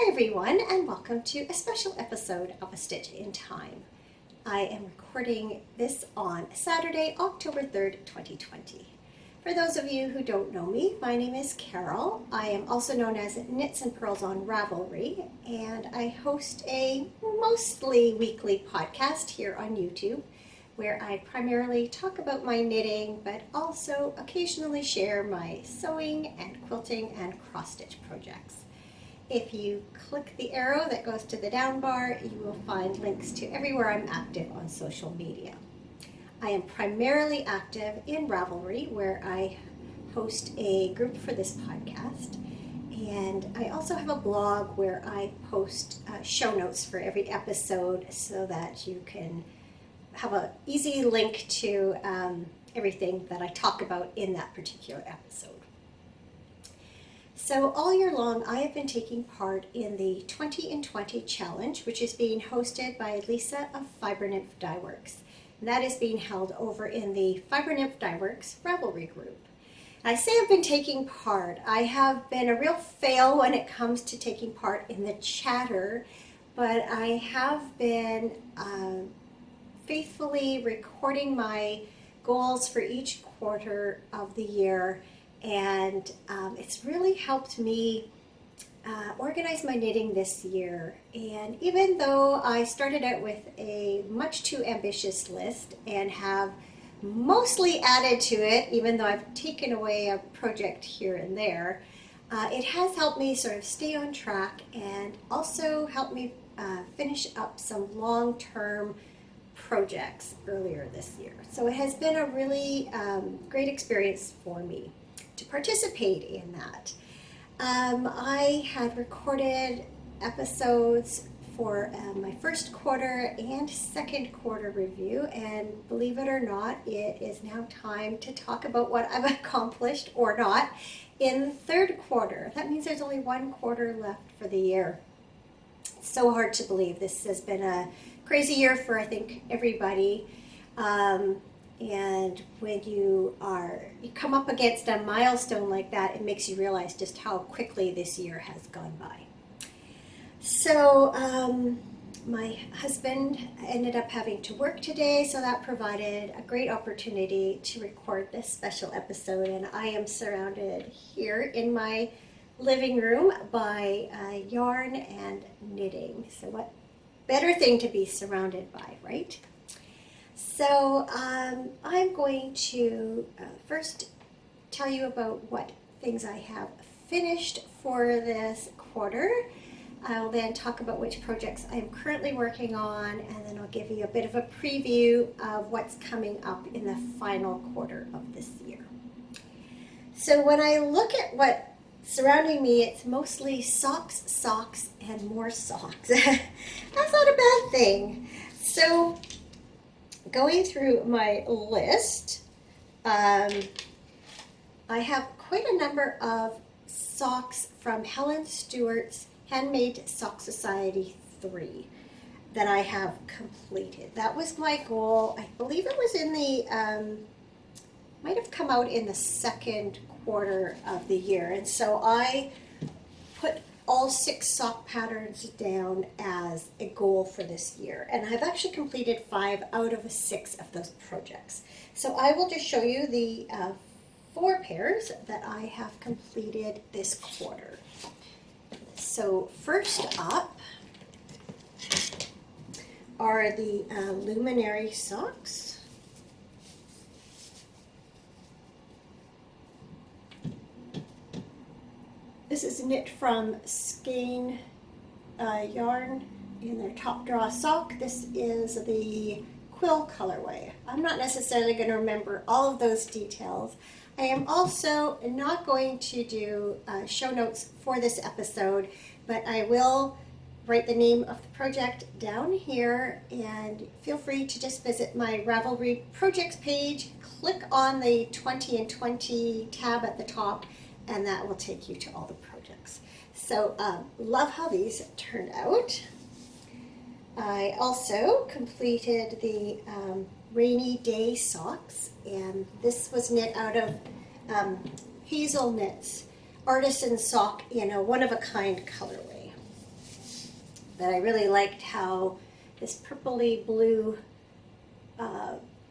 Hi everyone, and welcome to a special episode of A Stitch in Time. I am recording this on Saturday, October 3rd, 2020. For those of you who don't know me, my name is Carol. I am also known as Knits and Pearls on Ravelry, and I host a mostly weekly podcast here on YouTube where I primarily talk about my knitting, but also occasionally share my sewing and quilting and cross-stitch projects. If you click the arrow that goes to the down bar, you will find links to everywhere I'm active on social media. I am primarily active in Ravelry, where I host a group for this podcast, and I also have a blog where I post show notes for every episode so that you can have an easy link to everything that I talk about in that particular episode. So all year long, I have been taking part in the 20 in 20 challenge, which is being hosted by Lisa of Fibernymph Dyeworks. And that is being held over in the Fibernymph Dyeworks Ravelry group. I say I've been taking part. I have been a real fail when it comes to taking part in the chatter, but I have been faithfully recording my goals for each quarter of the year, and it's really helped me organize my knitting this year. And even though I started out with a much too ambitious list and have mostly added to it, even though I've taken away a project here and there, it has helped me sort of stay on track and also helped me finish up some long-term projects earlier this year. So it has been a really great experience for me to participate in that. I had recorded episodes for my first quarter and second quarter review, and believe it or not, it is now time to talk about what I've accomplished or not in the third quarter. That means there's only one quarter left for the year. It's so hard to believe. This has been a crazy year for, I think, everybody. And when you come up against a milestone like that, it makes you realize just how quickly this year has gone by. So my husband ended up having to work today, so that provided a great opportunity to record this special episode. And I am surrounded here in my living room by yarn and knitting. So what better thing to be surrounded by, right? So I'm going to first tell you about what things I have finished for this quarter. I'll then talk about which projects I am currently working on, and then I'll give you a bit of a preview of what's coming up in the final quarter of this year. So when I look at what's surrounding me, it's mostly socks, socks, and more socks. That's not a bad thing. So going through my list, I have quite a number of socks from Helen Stewart's Handmade Sock Society 3 that I have completed. That was my goal. I believe it was in the, might have come out in the second quarter of the year. And so I put all 6 sock patterns down as a goal for this year. And I've actually completed 5 out of 6 of those projects. So I will just show you the 4 pairs that I have completed this quarter. So first up are the Luminary socks. This is knit from Skein yarn in their top draw sock. This is the quill colorway. I'm not necessarily going to remember all of those details. I am also not going to do show notes for this episode, but I will write the name of the project down here, and feel free to just visit my Ravelry projects page, click on the 20 in 20 tab at the top, and that will take you to all the projects. So love how these turned out. I also completed the Rainy Day socks, and this was knit out of Hazel Knits Artisan Sock in a one-of-a-kind colorway. that I really liked how this purpley blue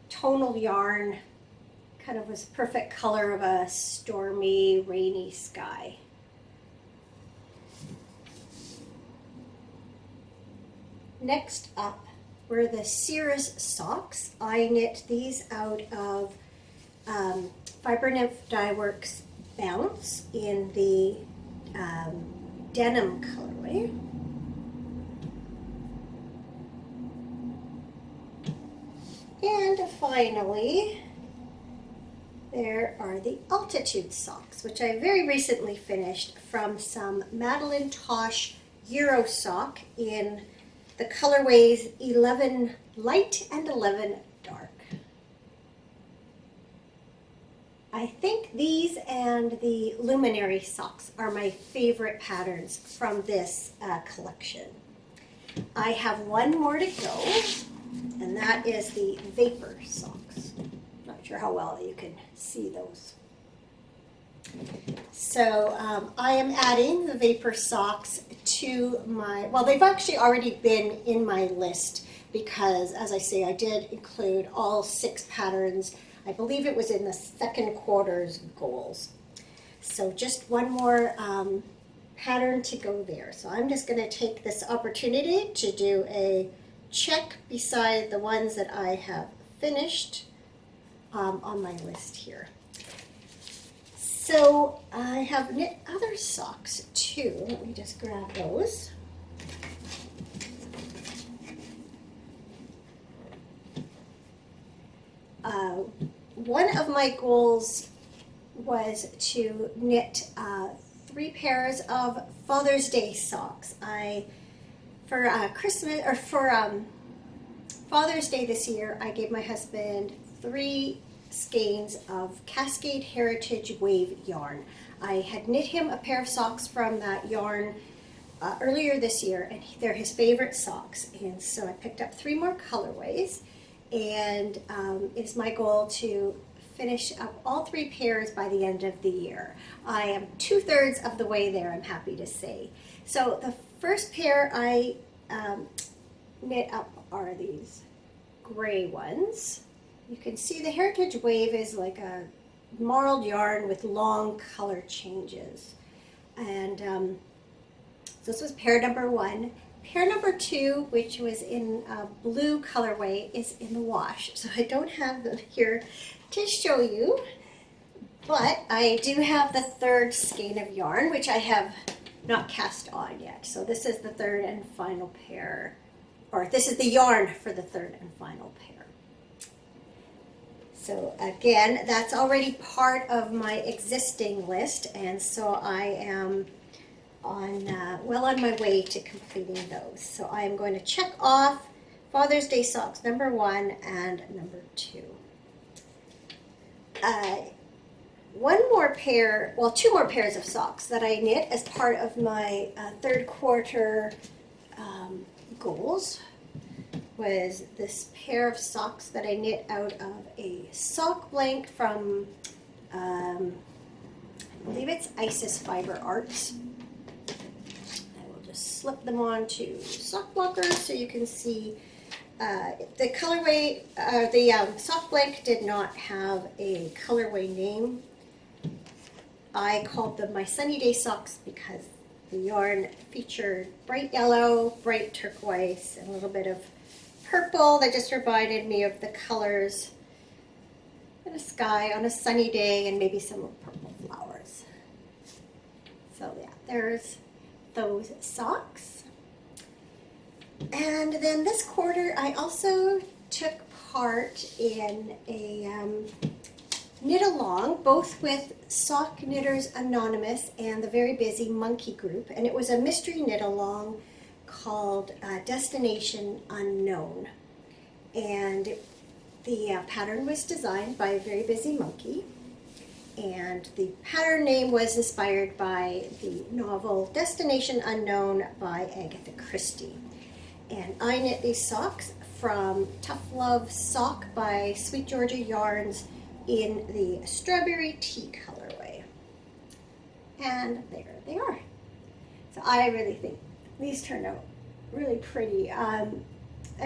tonal yarn kind of was perfect color of a stormy, rainy sky. Next up were the Cirrus socks. I knit these out of Fiber Nymph Dye Works Bounce in the denim colorway. And finally, there are the Altitude socks, which I very recently finished from some Madeline Tosh Euro sock in the colorways 11 Light and 11 Dark. I think these and the Luminary socks are my favorite patterns from this collection. I have one more to go, and that is the Vapour socks. Not sure how well you can see those. So I am adding the Vapour socks to my, well, they've actually already been in my list because, as I say, I did include all 6 patterns. I believe it was in the second quarter's goals. So just one more pattern to go there. So I'm just going to take this opportunity to do a check beside the ones that I have finished on my list here. So I have knit other socks too. Let me just grab those. One of my goals was to knit 3 pairs of Father's Day socks. For Christmas, or for Father's Day this year, I gave my husband 3 skeins of Cascade Heritage Wave yarn. I had knit him a pair of socks from that yarn earlier this year, and they're his favorite socks. And so I picked up 3 more colorways, and it's my goal to finish up all 3 pairs by the end of the year. I am 2/3 of the way there, I'm happy to say. So the first pair I knit up are these gray ones. You can see the Heritage Wave is like a marled yarn with long color changes. And so this was pair number 1. Pair number 2, which was in blue colorway, is in the wash. So I don't have them here to show you, but I do have the 3rd skein of yarn, which I have not cast on yet. So this is the 3rd and final pair, or this is the yarn for the 3rd and final pair. So again, that's already part of my existing list, and so I am well on my way to completing those. So I am going to check off Father's Day socks number 1 and number 2. Two more pairs of socks that I knit as part of my 3rd quarter goals was this pair of socks that I knit out of a sock blank from, I believe it's Isis Fiber Arts. I will just slip them onto sock blockers so you can see the colorway. The sock blank did not have a colorway name. I called them my Sunny Day socks because the yarn featured bright yellow, bright turquoise, and a little bit of purple that just reminded me of the colors in a sky on a sunny day, and maybe some purple flowers. So yeah, there's those socks. And then this quarter I also took part in a knit along, both with Sock Knitters Anonymous and the very busy Monkey Group, and it was a mystery knit along called Destination Unknown. And the pattern was designed by a very busy monkey, and the pattern name was inspired by the novel Destination Unknown by Agatha Christie. And I knit these socks from Tough Love Sock by Sweet Georgia Yarns in the Strawberry Tea colorway. And there they are. So I really think these turned out really pretty. I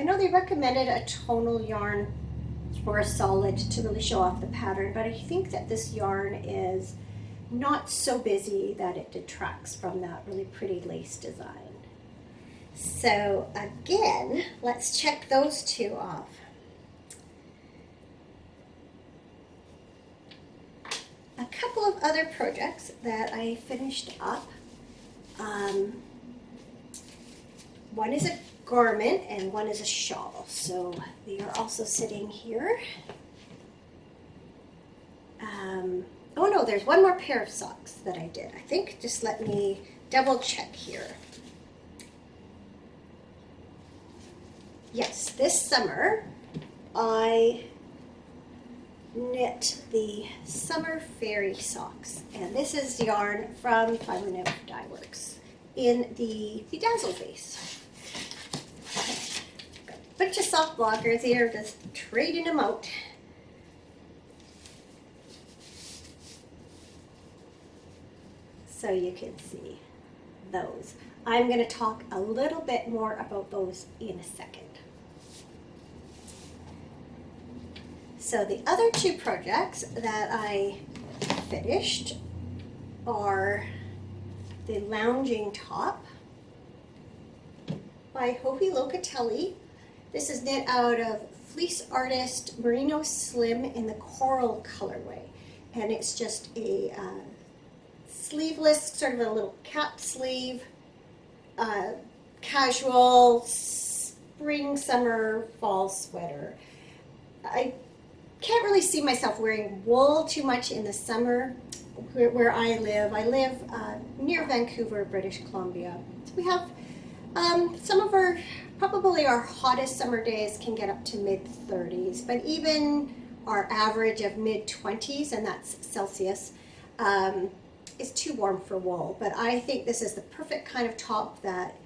know they recommended a tonal yarn or a solid to really show off the pattern, but I think that this yarn is not so busy that it detracts from that really pretty lace design. So again, let's check those two off. A couple of other projects that I finished up. One is a garment and one is a shawl. So they are also sitting here. Oh no, there's one more pair of socks that I did, I think. Just let me double check here. Yes, this summer I knit the Summer Fairy Socks, and this is yarn from Fiber Nymph Dye Works in the Bedazzle base. Got a bunch of sock blockers here, just trading them out. So you can see those. I'm going to talk a little bit more about those in a second. So the other two projects that I finished are the Lounging Top by Locatelli. This is knit out of Fleece Artist Merino Slim in the coral colorway, and it's just a sleeveless, sort of a little cap sleeve, casual spring, summer, fall sweater. I can't really see myself wearing wool too much in the summer where I live. I live near Vancouver, British Columbia. So we have some of probably our hottest summer days can get up to mid-30s, but even our average of mid-20s, and that's Celsius, is too warm for wool. But I think this is the perfect kind of top that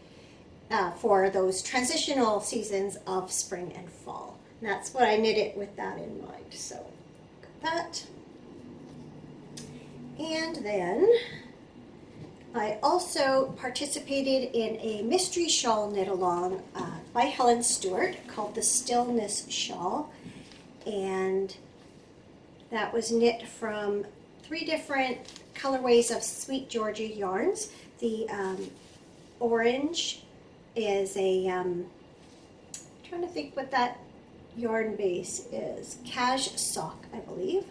for those transitional seasons of spring and fall. And that's what I knit it with that in mind. So got that. And then I also participated in a mystery shawl knit along by Helen Stewart called the Stillness Shawl. And that was knit from 3 different colorways of Sweet Joji yarns. The orange is a, trying to think what that yarn base is, Cash Sock, I believe.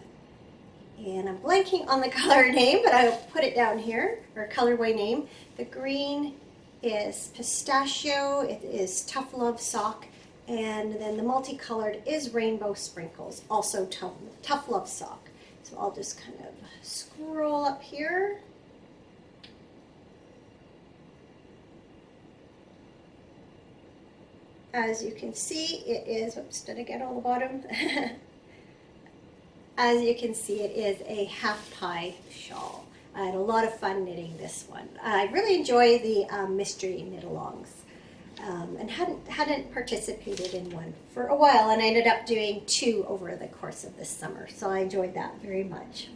And I'm blanking on the color name, but I'll put it down here, or colorway name. The green is Pistachio, it is Tough Love Sock, and then the multicolored is Rainbow Sprinkles, also Tough Love Sock. So I'll just kind of scroll up here. As you can see, it is, whoops, did I get on the bottom? As you can see, it is a half pie shawl. I had a lot of fun knitting this one. I really enjoy the mystery knit-alongs, and hadn't participated in one for a while, and I ended up doing 2 over the course of this summer, so I enjoyed that very much.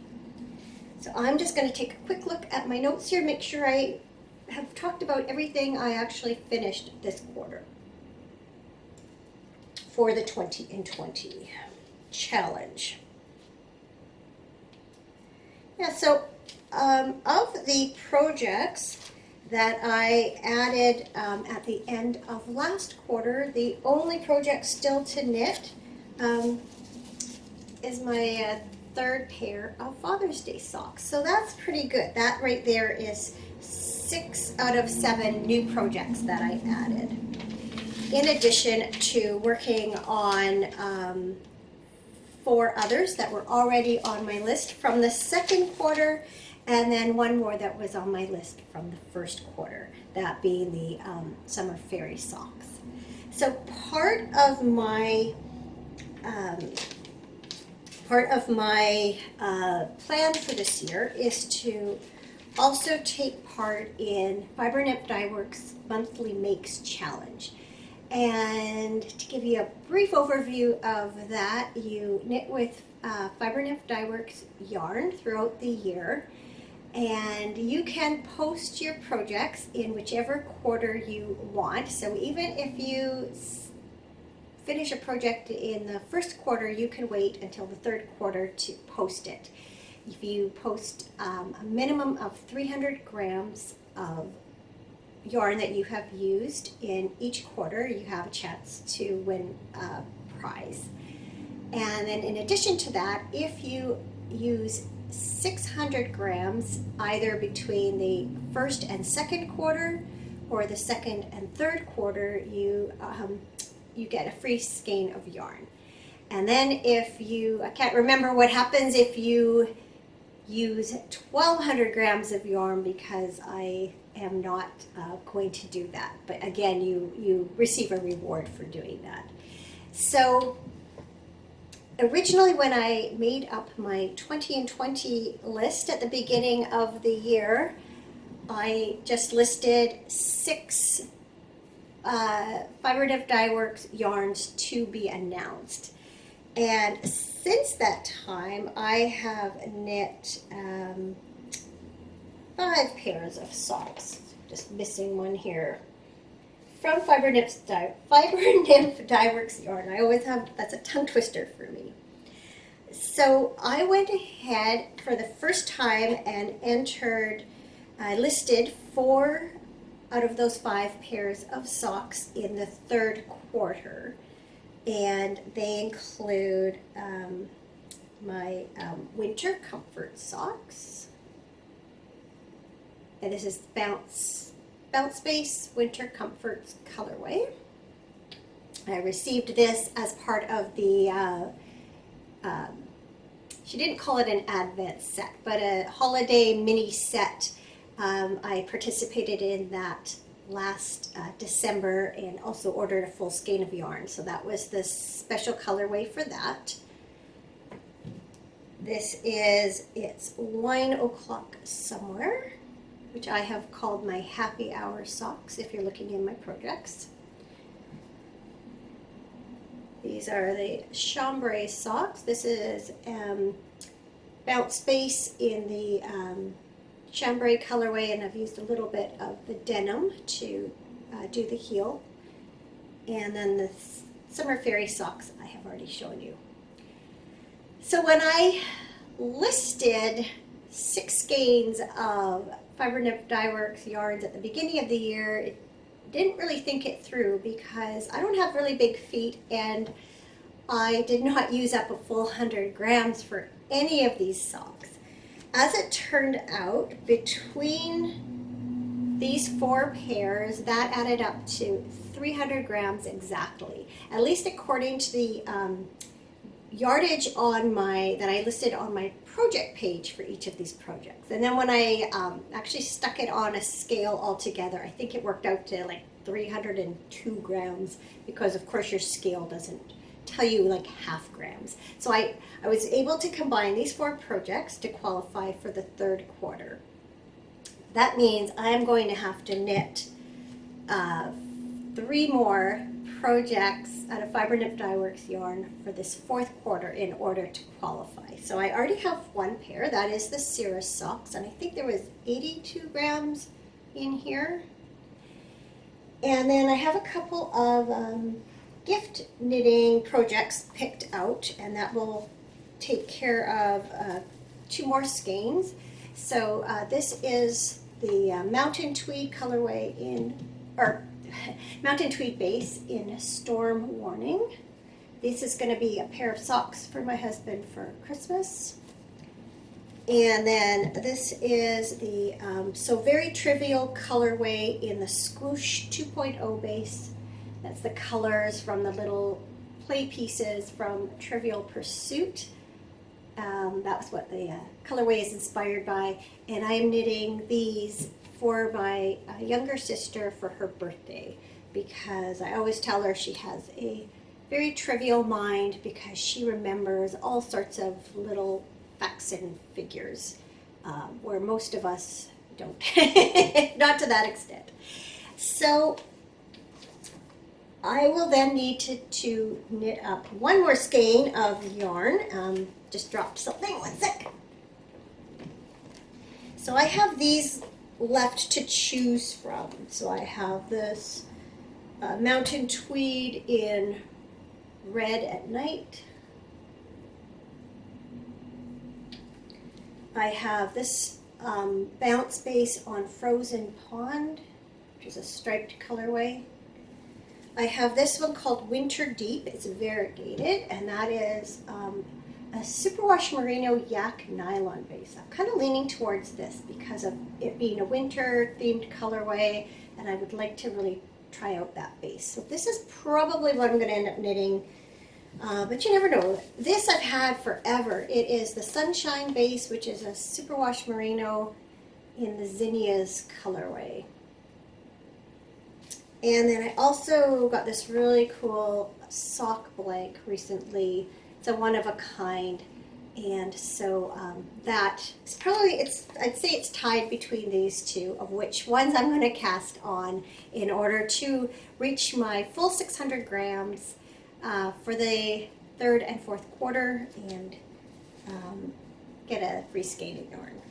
So I'm just going to take a quick look at my notes here, make sure I have talked about everything I actually finished this quarter for the 20 in 20 challenge. Yeah, so of the projects that I added at the end of last quarter, the only project still to knit is my 3rd pair of Father's Day socks. So that's pretty good. That right there is 6 out of 7 new projects that I added. In addition to working on 4 others that were already on my list from the 2nd quarter, and then 1 more that was on my list from the 1st quarter, that being the Summer Fairy Socks. So part of my plan for this year is to also take part in Fiber Nymph Dye Works Monthly Makes Challenge. And to give you a brief overview of that, you knit with Fiber Nymph Dye Works yarn throughout the year. And you can post your projects in whichever quarter you want. So even if you finish a project in the first quarter, you can wait until the third quarter to post it. If you post a minimum of 300 grams of yarn that you have used in each quarter, you have a chance to win a prize. And then in addition to that, if you use 600 grams either between the first and second quarter or the second and third quarter, you get a free skein of yarn. And then if you, I can't remember what happens if you use 1200 grams of yarn, because I am not going to do that. But again, you receive a reward for doing that. So originally, when I made up my 20 and 20 list at the beginning of the year, I just listed 6 Fiber Nymph Dye Works yarns to be announced. And since that time, I have knit 5 pairs of socks. Just missing one here. From Fiber Nymph Dye Works yarn. I always have, that's a tongue twister for me. So I went ahead for the first time and listed 4 out of those 5 pairs of socks in the third quarter. And they include my winter comfort socks. And this is Bounce Base Winter Comforts colorway. I received this as part of the, she didn't call it an advent set, but a holiday mini set. I participated in that last December and also ordered a full skein of yarn. So that was the special colorway for that. This is It's Wine O'Clock Somewhere, which I have called my happy hour socks if you're looking in my projects. These are the Chambray Socks. This is Bounce Base in the Chambray colorway, and I've used a little bit of the denim to do the heel. And then the Summer Fairy socks I have already shown you. So when I listed 6 skeins of Fiber Nymph Dye Works yarns at the beginning of the year, it didn't really think it through because I don't have really big feet and I did not use up a full 100 grams for any of these socks. As it turned out, between these 4 pairs, that added up to 300 grams exactly, at least according to the yardage on that I listed on my project page for each of these projects. And then when I actually stuck it on a scale altogether, I think it worked out to like 302 grams because of course your scale doesn't tell you like half grams. So I was able to combine these 4 projects to qualify for the third quarter. That means I'm going to have to knit 3 more projects out of Fiber Nymph Dye Works yarn for this fourth quarter in order to qualify. So I already have 1 pair, that is the Cirrus socks, and I think there was 82 grams in here. And then I have a couple of gift knitting projects picked out, and that will take care of 2 more skeins. So this is the Mountain Tweed colorway Mountain Tweed base in Storm Warning. This is going to be a pair of socks for my husband for Christmas. And then this is the So Very Trivial colorway in the Squoosh 2.0 base. That's the colors from the little play pieces from Trivial Pursuit. That's what the colorway is inspired by. And I am knitting these for my younger sister for her birthday, because I always tell her she has a very trivial mind because she remembers all sorts of little facts and figures, where most of us don't, not to that extent. So I will then need to knit up 1 more skein of yarn. Just dropped something, 1 sec. So I have these left to choose from. So I have this mountain tweed in red at night. I have this bounce base on Frozen Pond, which is a striped colorway. I have this one called Winter Deep. It's variegated, and that is a superwash merino yak nylon base. I'm kind of leaning towards this because of it being a winter themed colorway, and I would like to really try out that base. So this is probably what I'm going to end up knitting, but you never know. This I've had forever. It is the Sunshine base, which is a superwash merino in the Zinnias colorway. And then I also got this really cool sock blank recently. It's a one of a kind, and so that is probably, I'd say it's tied between these two of which ones I'm going to cast on in order to reach my full 600 grams for the third and fourth quarter and get a free skein yarn,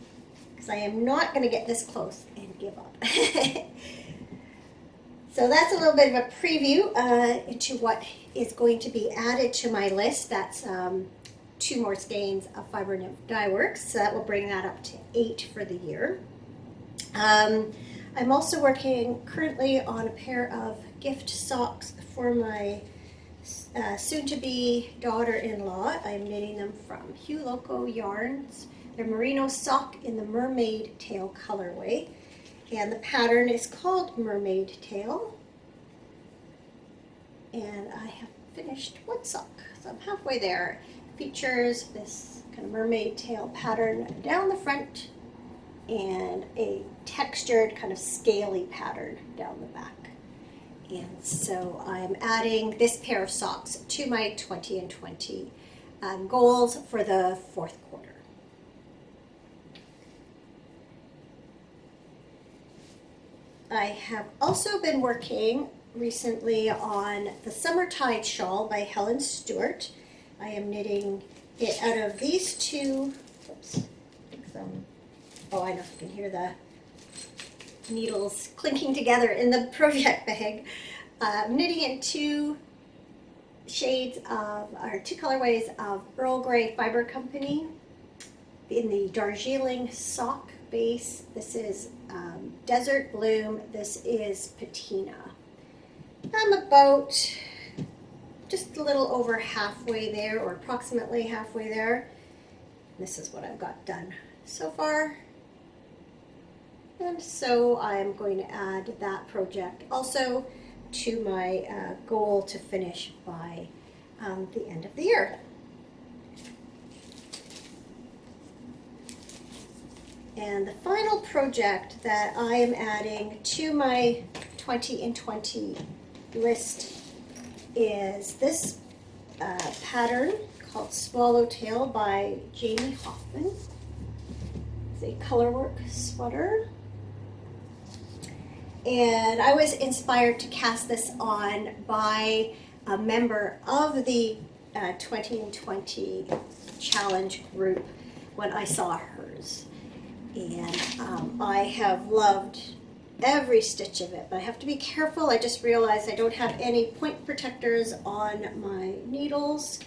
because I am not going to get this close and give up. So that's a little bit of a preview into what is going to be added to my list. That's 2 more skeins of Fiber Nymph Dye Works, so that will bring that up to 8 for the year. I'm also working currently on a pair of gift socks for my soon-to-be daughter-in-law. I'm knitting them from Hugh Loco Yarns. They're merino sock in the Mermaid Tail colorway. And the pattern is called Mermaid Tail. And I have finished one sock, so I'm halfway there. It features this kind of mermaid tail pattern down the front and a textured kind of scaly pattern down the back. And so I'm adding this pair of socks to my 20 and 20 goals for the fourth quarter. I have also been working recently on the Summertide Shawl by Helen Stewart. I am knitting it out of these two. Oops. Oh, I know you can hear the needles clinking together in the project bag. I'm knitting in 2 shades of, or 2 colorways of Earl Grey Fiber Company in the Darjeeling sock base. This is Desert Bloom. This is Patina. I'm about just a little over halfway there, or approximately halfway there. This is what I've got done so far. And so I'm going to add that project also to my goal to finish by the end of the year. And the final project that I am adding to my 20 in 20 list is this pattern called Swallowtail by Jamie Hoffman. It's a colorwork sweater. And I was inspired to cast this on by a member of the 20 in 20 challenge group when I saw hers. And I have loved every stitch of it, but I have to be careful. I just realized I don't have any point protectors on my needles,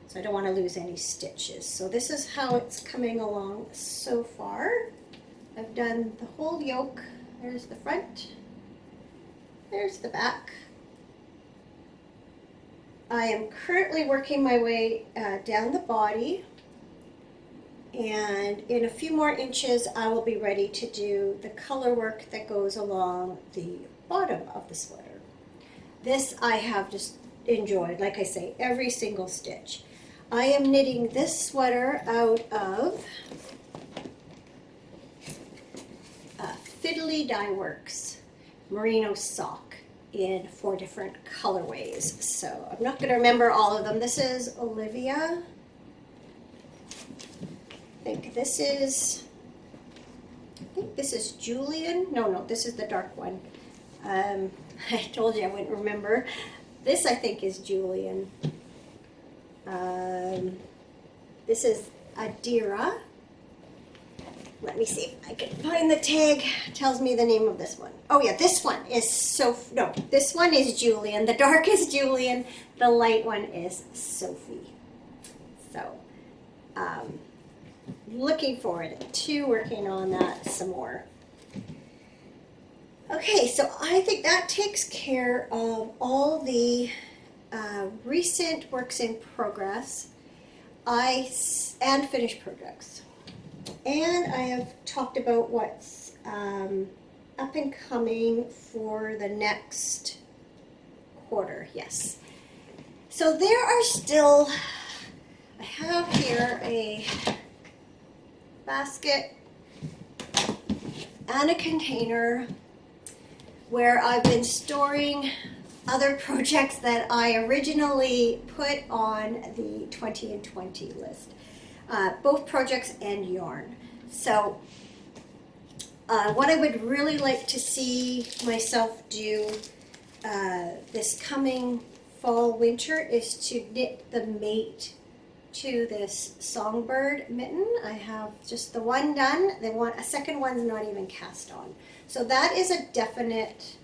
so I don't want to lose any stitches. So this is how it's coming along so far. I've done the whole yoke. There's the front, there's the back. I am currently working my way down the body, and in a few more inches I will be ready to do the color work that goes along the bottom of the sweater. This I have just enjoyed, like I say, every single stitch. I am knitting this sweater out of Fiddly Dye Works merino sock in 4 different colorways. So I'm not going to remember all of them. This is Olivia. I think this is Julian. No, this is the dark one. I told you I wouldn't remember. This I think is Julian. This is Adira. let me see if I can find the tag. It tells me the name of this one. Oh yeah, this one is this one is Julian. The dark is Julian. The light one is Sophie. So, looking forward to working on that some more. Okay, so I think that takes care of all the recent works in progress and finished projects. And I have talked about what's up and coming for the next quarter, yes. So there are still, I have here a basket and a container where I've been storing other projects that I originally put on the 20 and 20 list. Both projects and yarn. So what I would really like to see myself do this coming fall winter is to knit the mate to this Songbird mitten. I have just the one done. A second one's not even cast on. So that is a definite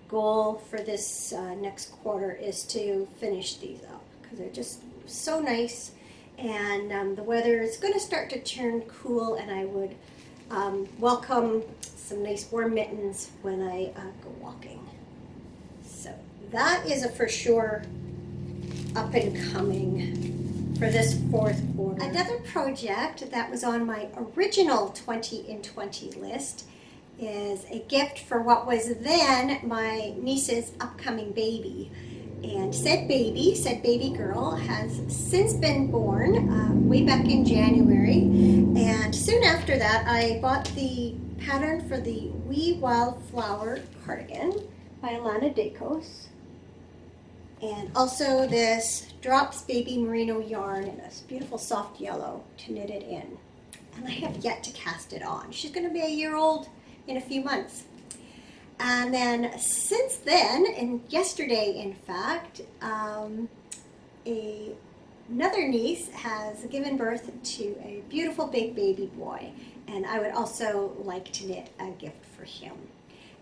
goal for this next quarter, is to finish these up because they're just so nice. And the weather is going to start to turn cool, and I would welcome some nice warm mittens when I go walking. So that is a for sure up and coming for this fourth quarter. Another project that was on my original 20 in 20 list is a gift for what was then my niece's upcoming baby. And said baby girl, has since been born way back in January. And soon after that, I bought the pattern for the Wee Wildflower cardigan by Alana Dakos. And also this Drops Baby Merino yarn in this beautiful soft yellow to knit it in. And I have yet to cast it on. She's going to be a year old in a few months. And then since then, and yesterday in fact, another niece has given birth to a beautiful big baby boy, and I would also like to knit a gift for him.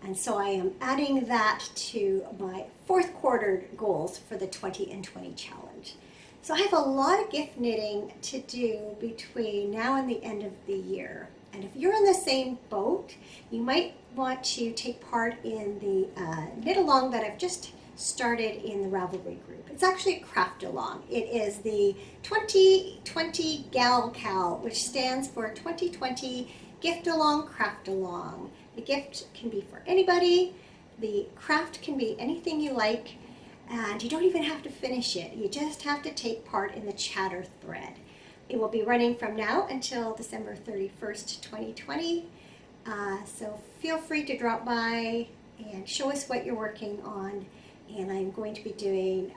And so I am adding that to my fourth quarter goals for the 20 and 20 challenge. So I have a lot of gift knitting to do between now and the end of the year. And if you're in the same boat, you might want to take part in the knit along that I've just started in the Ravelry group. It's actually a craft along. It is the 2020 Gal Cal, which stands for 2020 Gift Along, Craft Along. The gift can be for anybody. The craft can be anything you like, and you don't even have to finish it. You just have to take part in the chatter thread. It will be running from now until December 31st, 2020. So feel free to drop by and show us what you're working on. And I'm going to be doing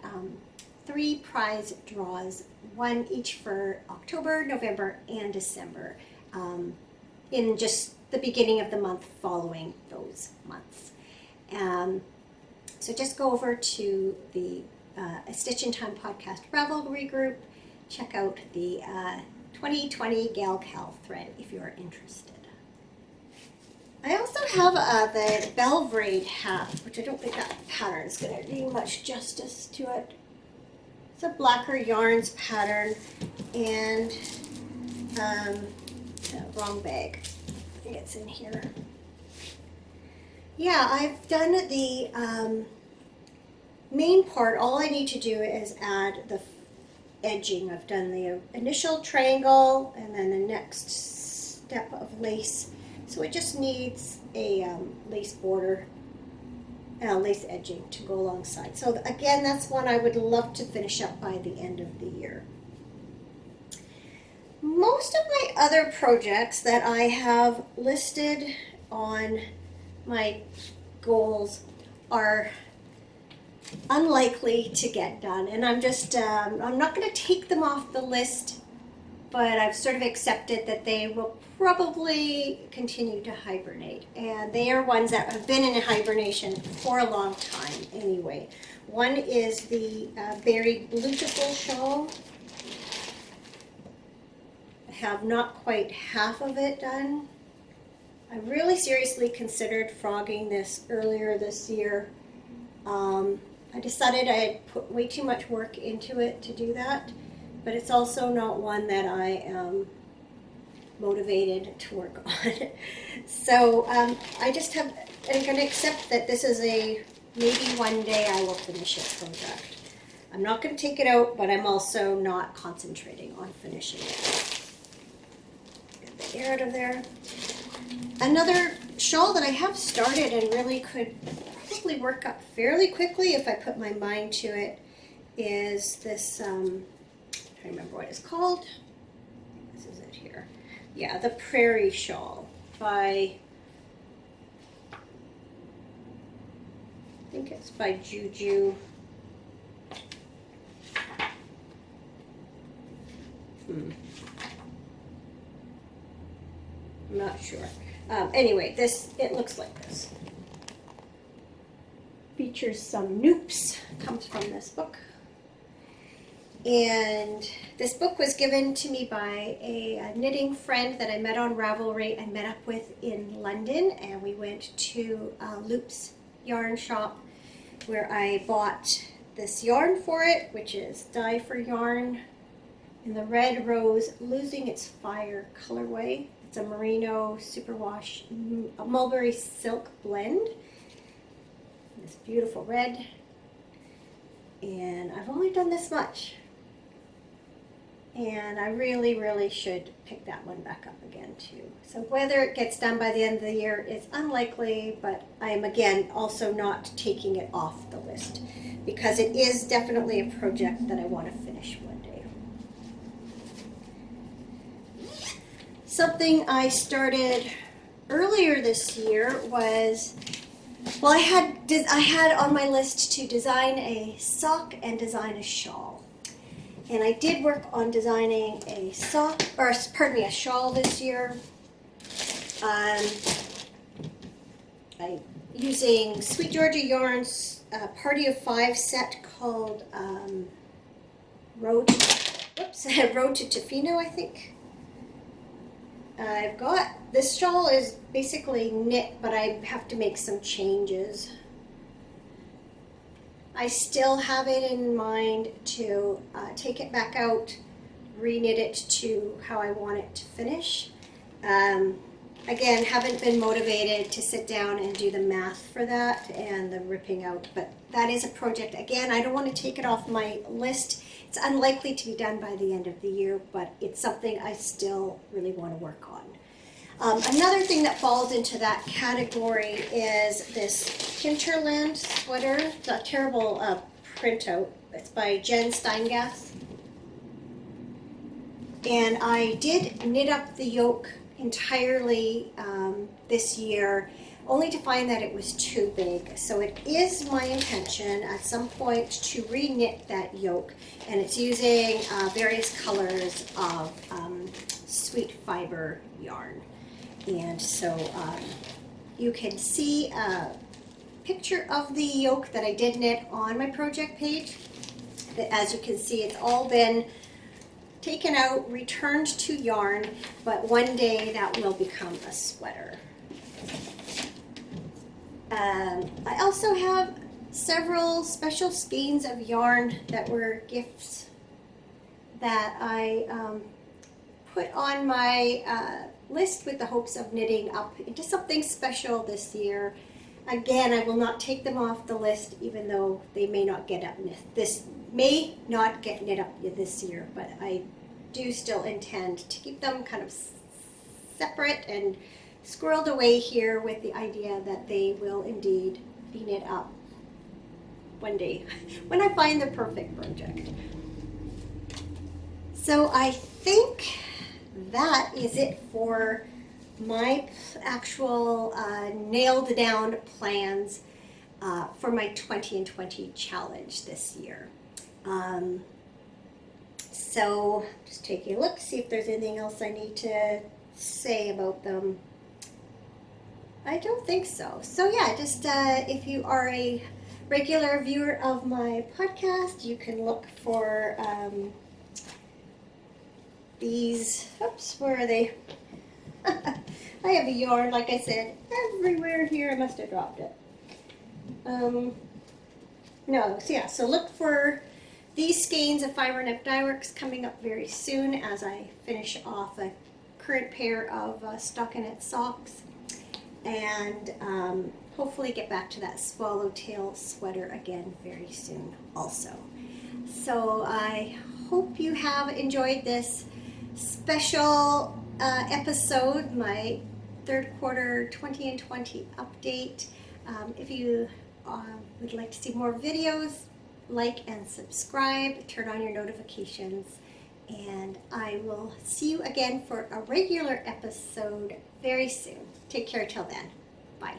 3 prize draws, one each for October, November, and December, in just the beginning of the month following those months. So just go over to the A Stitch in Time podcast Ravelry group. Check out the 2020 Gal Cal thread if you're interested. I also have the Balvraid hat, which I don't think that pattern is going to do much justice to it. It's a Blacker Yarns pattern, and wrong bag. I think it's in here. Yeah, I've done the main part. All I need to do is add the edging. I've done the initial triangle and then the next step of lace. So it just needs a lace border, lace edging to go alongside. So again, that's one I would love to finish up by the end of the year. Most of my other projects that I have listed on my goals are unlikely to get done, and I'm just I'm not going to take them off the list, but I've sort of accepted that they will probably continue to hibernate, and they are ones that have been in hibernation for a long time anyway. One is the Berry Beautiful Shawl. I have not quite half of it done, I really seriously considered frogging this earlier this year. I decided I had put way too much work into it to do that, but it's also not one that I am motivated to work on. So I'm going to accept that this is a maybe one day I will finish it project. I'm not going to take it out, but I'm also not concentrating on finishing it. Get the air out of there. Another shawl that I have started and really could probably work up fairly quickly if I put my mind to it is this, I'm trying to remember what it's called. This is it here. Yeah, the Prairie Shawl by, I think it's by Juju. I'm not sure. Anyway, it looks like this. Features some noops, comes from this book. And this book was given to me by a knitting friend that I met on Ravelry. I met up with in London, and we went to Loop's yarn shop where I bought this yarn for it, which is Dye for Yarn in the Red Rose Losing Its Fire colorway. It's a merino superwash mulberry silk blend. This beautiful red. And I've only done this much. And I really, really should pick that one back up again too. So whether it gets done by the end of the year is unlikely, but I am again also not taking it off the list because it is definitely a project that I want to finish one day. Something I started earlier this year was, well, I had on my list to design a sock and design a shawl. And I did work on designing a sock, or pardon me, a shawl this year. Using Sweet Georgia Yarn's Party of 5 set called Road to Tofino, I think. I've got, this shawl is basically knit, but I have to make some changes. I still have it in mind to take it back out, re-knit it to how I want it to finish. Again, haven't been motivated to sit down and do the math for that and the ripping out, but that is a project. Again, I don't want to take it off my list. It's unlikely to be done by the end of the year, but it's something I still really want to work on. Another thing that falls into that category is this Hinterland sweater. It's a terrible printout. It's by Jen Steingath. And I did knit up the yoke entirely this year, only to find that it was too big. So it is my intention at some point to re-knit that yoke, and it's using various colors of sweet fiber yarn. And so you can see a picture of the yoke that I did knit on my project page. As you can see, it's all been taken out, returned to yarn, but one day that will become a sweater. I also have several special skeins of yarn that were gifts that I put on my list with the hopes of knitting up into something special this year. Again, I will not take them off the list, even though they may not get up may not get knit up this year, but I do still intend to keep them kind of separate and squirreled away here with the idea that they will indeed be knit up one day when I find the perfect project. So I think that is it for my actual nailed down plans for my 20 and 20 challenge this year. So just taking a look, see if there's anything else I need to say about them. I don't think so. So yeah, just if you are a regular viewer of my podcast, you can look for these, oops, where are they? I have a yarn, like I said, everywhere here. I must have dropped it. No, so yeah, so look for these skeins of Fiber Nymph Dyeworks coming up very soon as I finish off a current pair of stockinette socks, and hopefully get back to that Swallowtail sweater again very soon also. So I hope you have enjoyed this special episode, my third quarter 20 and 20 update. If you would like to see more videos, like and subscribe, turn on your notifications, and I will see you again for a regular episode very soon. Take care till then. Bye.